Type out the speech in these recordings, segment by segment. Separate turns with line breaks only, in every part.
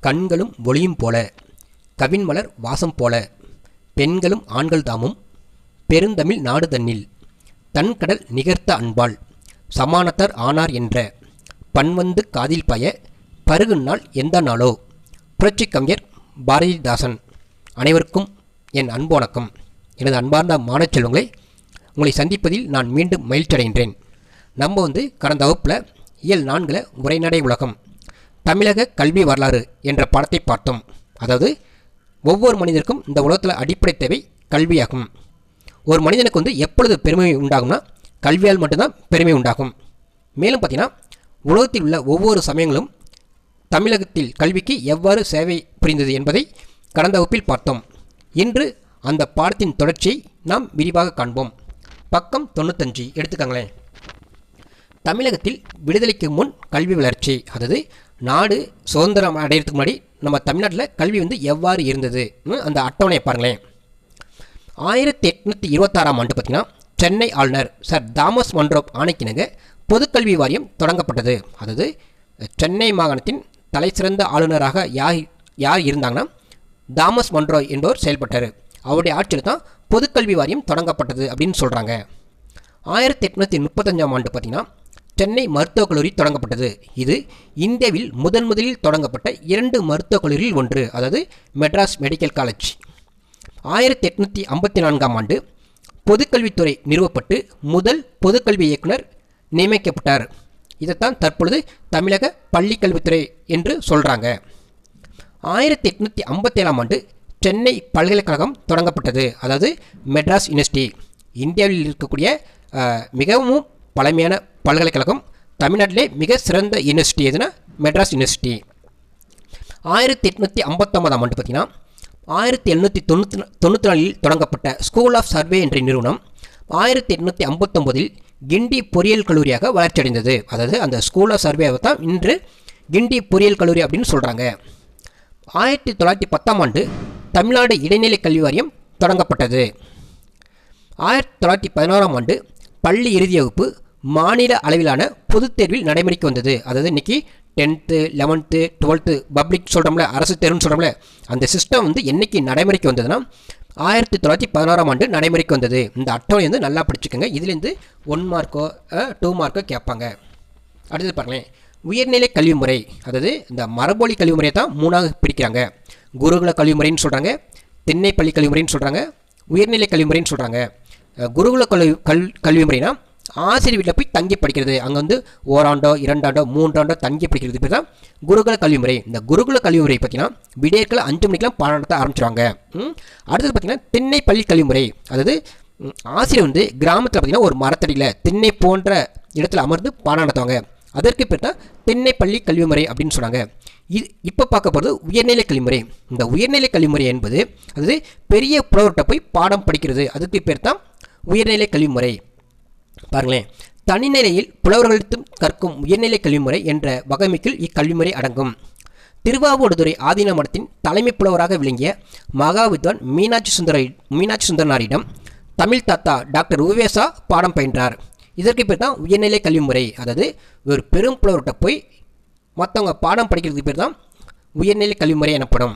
கண்களும் ஒளியும் போல, கவின்மலர் வாசம் போல, பெண்களும் ஆண்கள் தாமும் பெருந்தமிழ் நாடு தன்னில் தன்கடல் நிகர்த்த அன்பால் சமானத்தர் ஆனார் என்ற பண்வந்து காதில் பய பருகுநாள் எந்த நாளோ. புரட்சி கவிஞர் பாரதிதாசன். அனைவருக்கும் என் அன்பு வணக்கம். எனது அன்பார்ந்த மாணவ செல்வங்களை, உங்களை சந்திப்பதில் நான் மீண்டும் மகிழ்ச்சியடைகின்றேன். நம்ம கடந்த வகுப்பில் இயல் 4 உரைநடை உலகம் தமிழக கல்வி வரலாறு என்ற பாடத்தை பார்த்தோம். அதாவது ஒவ்வொரு மனிதருக்கும் இந்த உலகத்தில் அடிப்படை தேவை கல்வியாகும். ஒரு மனிதனுக்கு எப்பொழுது பெருமை உண்டாகும்னா கல்வியால் மட்டும்தான் பெருமை உண்டாகும். மேலும் பார்த்தீங்கன்னா உலகத்தில் உள்ள ஒவ்வொரு சமயங்களும் தமிழகத்தில் கல்விக்கு எவ்வாறு சேவை புரிந்தது என்பதை கடந்த வகுப்பில் பார்த்தோம். இன்று அந்த பாடத்தின் தொடர்ச்சியை நாம் விரிவாக காண்போம். பக்கம் 95 எடுத்துக்காங்களேன். தமிழகத்தில் விடுதலைக்கு முன் கல்வி வளர்ச்சி, அதாவது நாடு சுதந்திரம் அடையிறதுக்கு முன்னாடி நம்ம தமிழ்நாட்டில் கல்வி எவ்வாறு இருந்தது அந்த அட்டவணையை பாருங்களேன். 1826ஆம் ஆண்டு பார்த்தீங்கன்னா சென்னை ஆளுநர் சர் தாமஸ் மன்றோ ஆணைக்கிணங்க பொதுக்கல்வி வாரியம் தொடங்கப்பட்டது. அதாவது சென்னை மாகாணத்தின் தலை சிறந்த ஆளுநராக யார் இருந்தாங்கன்னா தாமஸ் மன்றோ என்பவர் செயல்பட்டார். அவருடைய ஆட்சியில் தான் பொதுக்கல்வி வாரியம் தொடங்கப்பட்டது அப்படின்னு சொல்கிறாங்க. 1835ஆம் ஆண்டு பார்த்திங்கன்னா சென்னை மருத்துவக் கல்லூரி தொடங்கப்பட்டது. இது இந்தியாவில் முதலில் தொடங்கப்பட்ட 2 மருத்துவக் கல்லூரியில் ஒன்று, அதாவது மெட்ராஸ் மெடிக்கல் காலேஜ். 1854ஆம் ஆண்டு பொதுக்கல்வித்துறை நிறுவப்பட்டு முதல் பொதுக்கல்வி இயக்குனர் நியமிக்கப்பட்டார். இதைத்தான் தற்பொழுது தமிழக பள்ளிக்கல்வித்துறை என்று சொல்கிறாங்க. 1857ஆம் ஆண்டு சென்னை பல்கலைக்கழகம் தொடங்கப்பட்டது, அதாவது மெட்ராஸ் யூனிவர்சிட்டி. இந்தியாவில் இருக்கக்கூடிய மிகவும் பழமையான பல்கலைக்கழகம், தமிழ்நாட்டிலே மிக சிறந்த யூனிவர்சிட்டி எதுனா மெட்ராஸ் யூனிவர்சிட்டி. 1859ஆம் ஆண்டு பார்த்திங்கன்னா 1794இல் தொடங்கப்பட்ட ஸ்கூல் ஆஃப் சர்வே என்ற நிறுவனம் 1859இல் கிண்டி பொறியியல் கல்லூரியாக வளர்ச்சியடைந்தது. அதாவது அந்த ஸ்கூல் ஆஃப் சர்வேவை தான் இன்று கிண்டி பொறியியல் கல்லூரி அப்படின்னு சொல்கிறாங்க. 1910ஆம் ஆண்டு தமிழ்நாடு இடைநிலை கல்வி வாரியம் தொடங்கப்பட்டது. 1911ஆம் ஆண்டு பள்ளி இறுதி வகுப்பு மாநில அளவிலான பொதுத் தேர்வில் நடைமுறைக்கு வந்தது. அதாவது இன்றைக்கி 10th 11th 12th பப்ளிக் சொல்கிறோம்ல, அரசு தேர்வுன்னு சொல்கிறோம்ல, அந்த சிஸ்டம் என்றைக்கு நடைமுறைக்கு வந்ததுன்னா 1911ஆம் ஆண்டு நடைமுறைக்கு வந்தது. இந்த அட்டவணை நல்லா படிச்சுக்கோங்க. இதுலேருந்து 1 மார்க்கோ 2 மார்க்கோ கேட்பாங்க. அடுத்தது பாருங்களேன், உயர்நிலை கல்வி முறை. அதாவது இந்த மரபொழி கல்வி முறையை தான் 3ஆக பிரிக்கிறாங்க. குருகுல கல்வி முறைன்னு சொல்கிறாங்க, திண்ணைப்பள்ளி கல்வி முறைன்னு சொல்கிறாங்க, உயர்நிலை கல்வி முறைன்னு சொல்கிறாங்க. குருகுல கல்வி முறைனா ஆசிரியர் வீட்டில் போய் தங்கி படிக்கிறது. அங்கே 1 ஆண்டோ 2 ஆண்டோ 3 ஆண்டோ தங்கி படிக்கிறது பேர் தான் குருகுல கல்வி முறை. இந்த குருகுல கல்வி முறை பார்த்தீங்கன்னா விடியற்கால 5 மணிக்கெலாம் பாடம் நடத்த ஆரம்பிச்சிருவாங்க. அடுத்தது பார்த்தீங்கன்னா திண்ணைப்பள்ளி கல்வி முறை. அதாவது ஆசிரியர் கிராமத்தில் பார்த்தீங்கன்னா ஒரு மரத்தடியில் திண்ணை போன்ற இடத்துல அமர்ந்து பாடம் நடத்துவாங்க. அதற்கு பேர் தான் திண்ணைப்பள்ளி கல்வி முறை அப்படின்னு சொன்னாங்க. இப்போ பார்க்க போகிறது உயர்நிலை கல்விமுறை. இந்த உயர்நிலை கல்விமுறை என்பது அதாவது பெரிய புலவர்கிட்ட போய் பாடம் படிக்கிறது, அதுக்கு பேர் தான் உயர்நிலை கல்விமுறை. பாருங்களேன், தனிநிலையில் புலவர்களிடத்தும் கற்கும் உயர்நிலை கல்விமுறை என்ற வகைமைக்குள் இக்கல்விமுறை அடங்கும். திருவாவூடுதுறை ஆதீன மடத்தின் தலைமை புலவராக விளங்கிய மகா வித்வான் மீனாட்சி சுந்தரனாரிடம் தமிழ் தாத்தா டாக்டர் உவேசா பாடம் பயின்றார். இதற்கு பேர் தான் உயர்நிலை கல்விமுறை. அதாவது ஒரு பெரும் புலவர்கிட்ட போய் மற்றவங்க பாடம் படிக்கிறதுக்கு பேர் தான் உயர்நிலை கல்விமுறை எனப்படும்.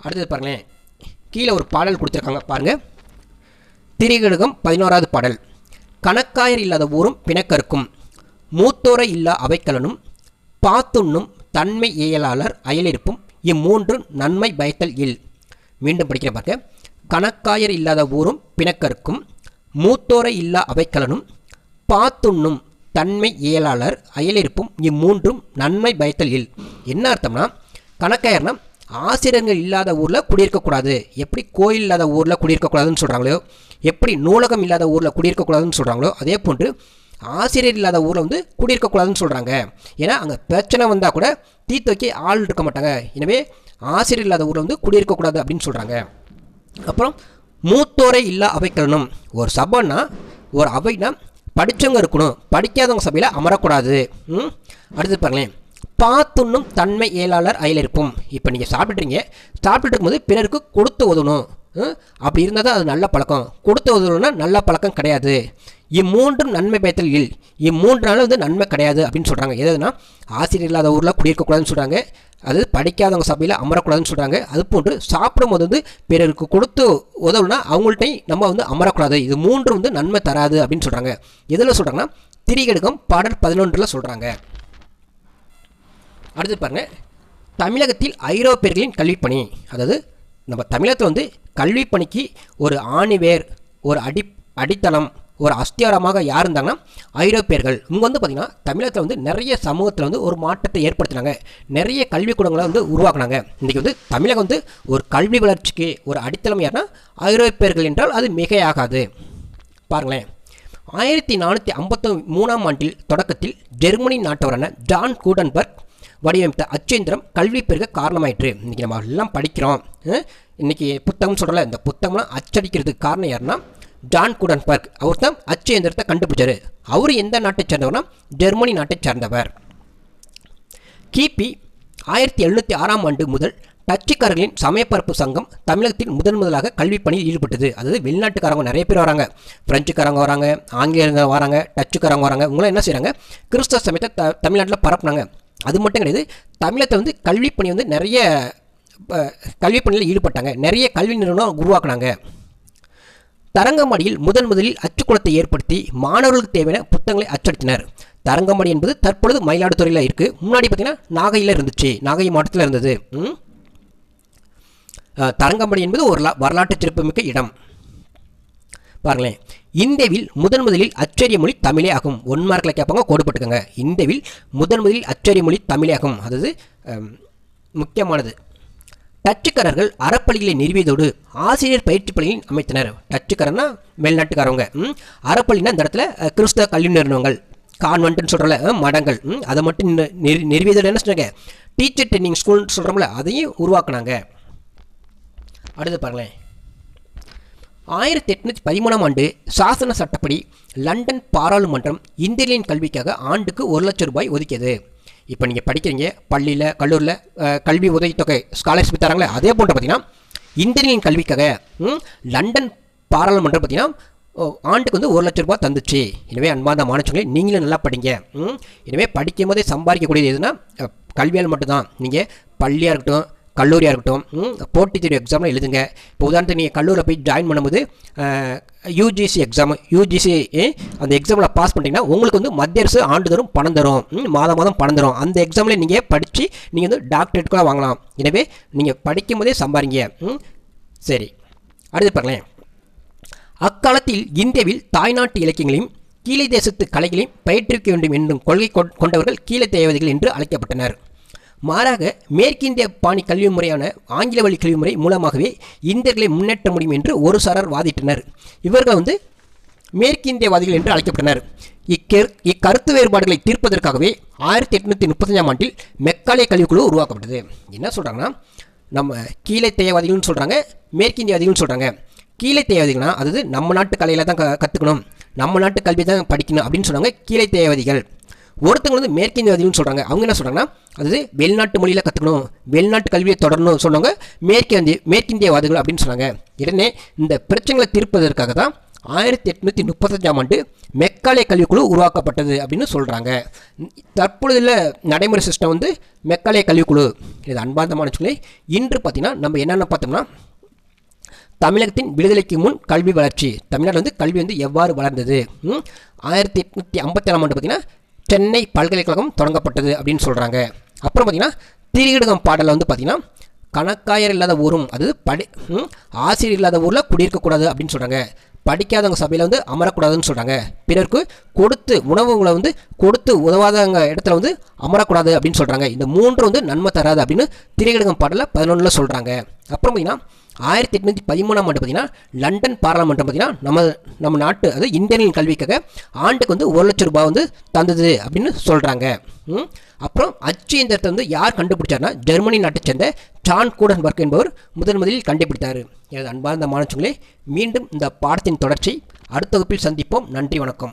அடுத்தது பாருங்களேன், கீழே ஒரு பாடல் கொடுத்துருக்காங்க பாருங்கள். திரிகடுகம் 11வது பாடல். கணக்காயர் இல்லாத ஊரும் பிணக்கருக்கும் மூத்தோரை இல்லா அவைக்கலனும் பாத்துண்ணும் தன்மை இயலாளர் அயலிருப்பும் இம்மூன்று நன்மை பயத்தல் இல். மீண்டும் படிக்கிற பார்க்க. கணக்காயர் இல்லாத ஊரும் பிணக்கருக்கும் மூத்தோரை இல்லா அவைக்கலனும் பாத்துண்ணும் தன்மை இயலாளர் அயலிருப்பும் இம்மூன்றும் நன்மை பயத்தல் இல். என்ன அர்த்தம்னா, கணக்காயர்னா ஆசிரியர்கள் இல்லாத ஊரில் குடியிருக்கக்கூடாது. எப்படி கோயில் இல்லாத ஊரில் குடியிருக்கக்கூடாதுன்னு சொல்கிறாங்களோ, எப்படி நூலகம் இல்லாத ஊரில் குடியிருக்கக்கூடாதுன்னு சொல்கிறாங்களோ, அதே போன்று ஆசிரியர் இல்லாத ஊரில் குடியிருக்கக்கூடாதுன்னு சொல்கிறாங்க. ஏன்னா அங்கே பிரச்சனை வந்தால் கூட தீர்த்து வைக்க ஆள் இருக்க மாட்டாங்க. எனவே ஆசிரியர் இல்லாத ஊரில் குடியிருக்கக்கூடாது அப்படின்னு சொல்கிறாங்க. அப்புறம் மூத்தோரை இல்லா அவைக்கலனும். ஒரு சபைன்னா ஒரு அவைனா படித்தவங்க இருக்கணும், படிக்காதவங்க சபையில் அமரக்கூடாது. அடுத்து பாருங்களேன், பாத்துண்ணும் தன்மை இயலாளர் அயலிருப்பும். இப்போ நீங்கள் சாப்பிட்டுட்டு இருக்கும்போது பிறருக்கு கொடுத்து உதவணும். அப்படி இருந்தால் தான் அது நல்ல பழக்கம். கொடுத்து உதவணும்னா நல்ல பழக்கம் கிடையாது. இம்மூன்றும் நன்மை பயத்தல் இல். இம்மூன்றாலும் நன்மை கிடையாது அப்படின்னு சொல்கிறாங்க. எதுனா ஆசிரியர் இல்லாத ஊரில் குடியிருக்கக்கூடாதுன்னு சொல்கிறாங்க, அதாவது படிக்காதவங்க சபையில் அமரக்கூடாதுன்னு சொல்கிறாங்க. அது போன்று சாப்பிடும்போது வந்து பிறருக்கு கொடுத்து உதவுனா அவங்கள்ட்ட நம்ம வந்து அமரக்கூடாது. இது 3 வந்து நன்மை தராது அப்படின்னு சொல்கிறாங்க. எதில் சொல்கிறாங்கன்னா திரிகடுகம் பாடல் 11 சொல்கிறாங்க. அடுத்து பாருங்கள், தமிழகத்தில் ஐரோப்பியர்களின் கல்விப்பணி. அதாவது நம்ம தமிழகத்தில் வந்து கல்விப்பணிக்கு ஒரு ஆணிவேர், ஒரு அடித்தளம், ஒரு அஸ்தியாரமாக யார் இருந்தாங்கன்னா ஐரோப்பியர்கள். இவங்க வந்து பார்த்திங்கன்னா தமிழகத்தில் வந்து நிறைய சமூகத்தில் வந்து ஒரு மாற்றத்தை ஏற்படுத்தினாங்க. நிறைய கல்விக்கூடங்களை வந்து உருவாக்குனாங்க. இன்றைக்கி வந்து தமிழகம் வந்து ஒரு கல்வி வளர்ச்சிக்கு ஒரு அடித்தளம் யாருன்னா ஐரோப்பியர்கள் என்றால் அது மிகையாகாது. பாருங்களேன், 1453ஆம் ஆண்டில் தொடக்கத்தில் ஜெர்மனி நாட்டவரான ஜான் கூடன்பர்க் வடிவமைத்த அச்சேந்திரம் கல்வி பெருக காரணமாயிற்று. இன்றைக்கி நம்ம எல்லாம் படிக்கிறோம். இன்றைக்கி புத்தகம் சொல்கிறல, இந்த புத்தகம்லாம் அச்சடிக்கிறதுக்கு காரணம் யாருன்னா ஜான் கூடன்பர்க். அவர் தான் அச்சேந்திரத்தை கண்டுபிடிச்சார். அவர் எந்த நாட்டை சேர்ந்தவர்னா ஜெர்மனி நாட்டை சேர்ந்தவர். கிபி 1706ஆம் ஆண்டு முதல் டச்சுக்காரர்களின் சமயப்பரப்பு சங்கம் தமிழகத்தில் முதலாக கல்வி பணியில் ஈடுபட்டது. அதாவது வெளிநாட்டுக்காரங்க நிறைய பேர் வராங்க, பிரெஞ்சுக்காரங்க வராங்க, ஆங்கிலேயர்கள் வராங்க, டச்சுக்காரங்க வராங்க. இவங்களாம் என்ன செய்கிறாங்க, கிறிஸ்தவ சமயத்தை தமிழ்நாட்டில் பரப்புனாங்க. அது மட்டும் கிடையாது, தமிழகத்தில் வந்து கல்விப்பணி வந்து நிறைய கல்விப்பணியில் ஈடுபட்டாங்க. நிறைய கல்வி நிறுவனம் உருவாக்குனாங்க. தரங்கம்பாடியில் முதலில் அச்சுக்கூடத்தை ஏற்படுத்தி மாணவர்களுக்கு தேவையான புத்தகங்களை அச்சடித்தனர். தரங்கம்பாடி என்பது தற்பொழுது மயிலாடுதுறையில் இருக்குது. முன்னாடி பார்த்திங்கன்னா நாகையில் இருந்துச்சு, நாகை மாவட்டத்தில் இருந்தது. தரங்கம்பாடி என்பது ஒரு வரலாற்று சிறப்புமிக்க இடம். பாருங்களேன், இந்தியாவில் முதலில் அச்சரிய மொழி தமிழே ஆகும். 1 மார்க்கில் கேட்பாங்க, கோடுபட்டுக்கங்க. இந்தியாவில் முதலில் அச்சரிய மொழி தமிழே ஆகும். அதாவது முக்கியமானது. டச்சுக்காரர்கள் அறப்பள்ளிகளை நிறுவியதோடு ஆசிரியர் பயிற்சி பள்ளிகளில் அமைத்தனர். டச்சுக்காரன்னா வெளிநாட்டுக்காரவங்க. அறப்பள்ளினா இந்த இடத்துல கிறிஸ்தவ கல்வி நிறுவனங்கள், கான்வென்ட்னு சொல்கிறல மடங்கள், அதை மட்டும் நிறுவியதோடு என்ன சொன்னாங்க, டீச்சர் ட்ரைனிங் ஸ்கூல்னு சொல்கிறோம்ல, அதையும் உருவாக்குனாங்க. அடுத்து பாருங்களேன், 1813ஆம் ஆண்டு சாசன சட்டப்படி லண்டன் பாராளுமன்றம் இந்தியர்களின் கல்விக்காக ஆண்டுக்கு 1 லட்சம் ரூபாய் ஒதுக்கியது. இப்போ நீங்கள் படிக்கிறீங்க, பள்ளியில் கல்லூரியில் கல்வி உதவித்தொகை ஸ்காலர்ஷிப் தராங்களே, அதே போன்று பார்த்தீங்கன்னா இந்தியர்களின் கல்விக்காக லண்டன் பாராளுமன்றம் பார்த்தீங்கன்னா ஆண்டுக்கு வந்து 1 லட்சம் ரூபாய் தந்துச்சு. எனவே அன்பார்ந்த மாணவர்களே, நீங்களும் நல்லா படிங்க. எனவே படிக்கும் போதே சம்பாதிக்கக்கூடியது எதுனா கல்வியால் மட்டும்தான். நீங்கள் பள்ளியாக இருக்கட்டும், கல்லூரியாக இருக்கட்டும், போட்டித் தேர்வு எக்ஸாம்லாம் எழுதுங்க. இப்போ உதாரணத்துக்கு நீங்கள் கல்லூரியில் போய் ஜாயின் பண்ணும்போது யூஜிசி எக்ஸாம், அந்த எக்ஸாமில் பாஸ் பண்ணிட்டீங்கன்னா உங்களுக்கு வந்து மத்திய அரசு ஆண்டுதோறும் பணம் தரும், மாதம் பணம் தரும். அந்த எக்ஸாமில் நீங்கள் படித்து நீங்கள் வந்து டாக்டரேட் கூட வாங்கலாம். எனவே நீங்கள் படிக்கும் போதே சம்பாதிங்க. சரி, அடுத்து பாருங்களேன், அக்காலத்தில் இந்தியாவில் தாய்நாட்டு இலக்கியங்களையும் கீழே தேசத்து கலைகளையும் பயிற்றுவிக்க வேண்டும் என்னும் கொள்கை கொண்டவர்கள் கீழே தேவதைகள் என்று அழைக்கப்பட்டனர். மாறாக மேற்கிந்திய பாணி கல்வி முறையான ஆங்கில வழி கல்வி முறை மூலமாகவே இந்தியர்களை முன்னேற்ற முடியும் என்று ஒரு சாரர் வாதிட்டனர். இவர்கள் வந்து மேற்கிந்தியவாதிகள் என்று அழைக்கப்பட்டனர். இக்கருத்து வேறுபாடுகளை தீர்ப்பதற்காகவே 1835ஆம் ஆண்டில் மெக்காலே கல்விக்குழு உருவாக்கப்பட்டது. என்ன சொல்கிறாங்கன்னா, நம்ம கீழே தேயவாதிகள்னு சொல்கிறாங்க, மேற்கிந்தியவாதிகள்னு சொல்கிறாங்க. கீழே தேயவாதிகள்னா அதாவது நம்ம நாட்டு கலையில் தான் கற்றுக்கணும், நம்ம நாட்டு கல்வி தான் படிக்கணும் அப்படின்னு சொன்னாங்க கீழே தேயவாதிகள். ஒருத்தவங்க வந்து மேற்கிந்தியவாதிகள்னு சொல்கிறாங்க. அவங்க என்ன சொல்கிறாங்கன்னா, அதாவது வெளிநாட்டு மொழியில் கற்றுக்கணும், வெளிநாட்டு கல்வியை தொடரணும் சொன்னவங்க மேற்கிந்தியவாதிகள் அப்படின்னு சொன்னாங்க. உடனே இந்த பிரச்சனைகளை தீர்ப்பதற்காக தான் 1835ஆம் ஆண்டு மெக்காலே கல்விக்குழு உருவாக்கப்பட்டது அப்படின்னு சொல்கிறாங்க. தற்பொழுதுள்ள நடைமுறை சிஸ்டம் வந்து மெக்காலே கல்விக்குழு. இது அன்பார்ந்த மாணவர்களே, இன்று பார்த்தீங்கன்னா நம்ம என்னென்ன பார்த்தோம்னா, தமிழகத்தின் விடுதலைக்கு முன் கல்வி வளர்ச்சி, தமிழ்நாடு வந்து கல்வி வந்து எவ்வாறு வளர்ந்தது. 1857ஆம் ஆண்டு பார்த்தீங்கன்னா சென்னை பல்கலைக்கழகம் தொடங்கப்பட்டது அப்படின்னு சொல்கிறாங்க. அப்புறம் பார்த்திங்கன்னா திரிகடுகம் பாடலில் வந்து பார்த்திங்கன்னா கணக்காயர் இல்லாத ஊரும், அதாவது ஆசிரியர் இல்லாத ஊரில் குடியிருக்கக்கூடாது அப்படின்னு சொல்கிறாங்க. படிக்காதவங்க சபையில் வந்து அமரக்கூடாதுன்னு சொல்கிறாங்க. பிறருக்கு கொடுத்து உணவுகளை வந்து கொடுத்து உதவாதவங்க இடத்துல வந்து அமரக்கூடாது அப்படின்னு சொல்கிறாங்க. இந்த 3 வந்து நன்மை தராது அப்படின்னு திரிகடுகம் பாடலில் 11 சொல்கிறாங்க. அப்புறம் பார்த்திங்கன்னா 1813ஆம் ஆண்டு பார்த்திங்கன்னா லண்டன் பாராளுமன்றம் பார்த்திங்கன்னா நம்ம நாட்டு அதாவது இந்தியர்களின் கல்விக்காக ஆண்டுக்கு வந்து 1 லட்சம் ரூபாய் வந்து தந்தது அப்படின்னு சொல்கிறாங்க. அப்புறம் அச்சு இயந்திரத்தை வந்து யார் கண்டுபிடிச்சார்னா ஜெர்மனி நாட்டை சேர்ந்த ஜான் கூடன்பர்க் என்பவர் முதலில் கண்டுபிடித்தார். எனது அன்பார்ந்த மாணவர்களே, மீண்டும் இந்த பாடத்தின் தொடர்ச்சி அடுத்த வகுப்பில் சந்திப்போம். நன்றி, வணக்கம்.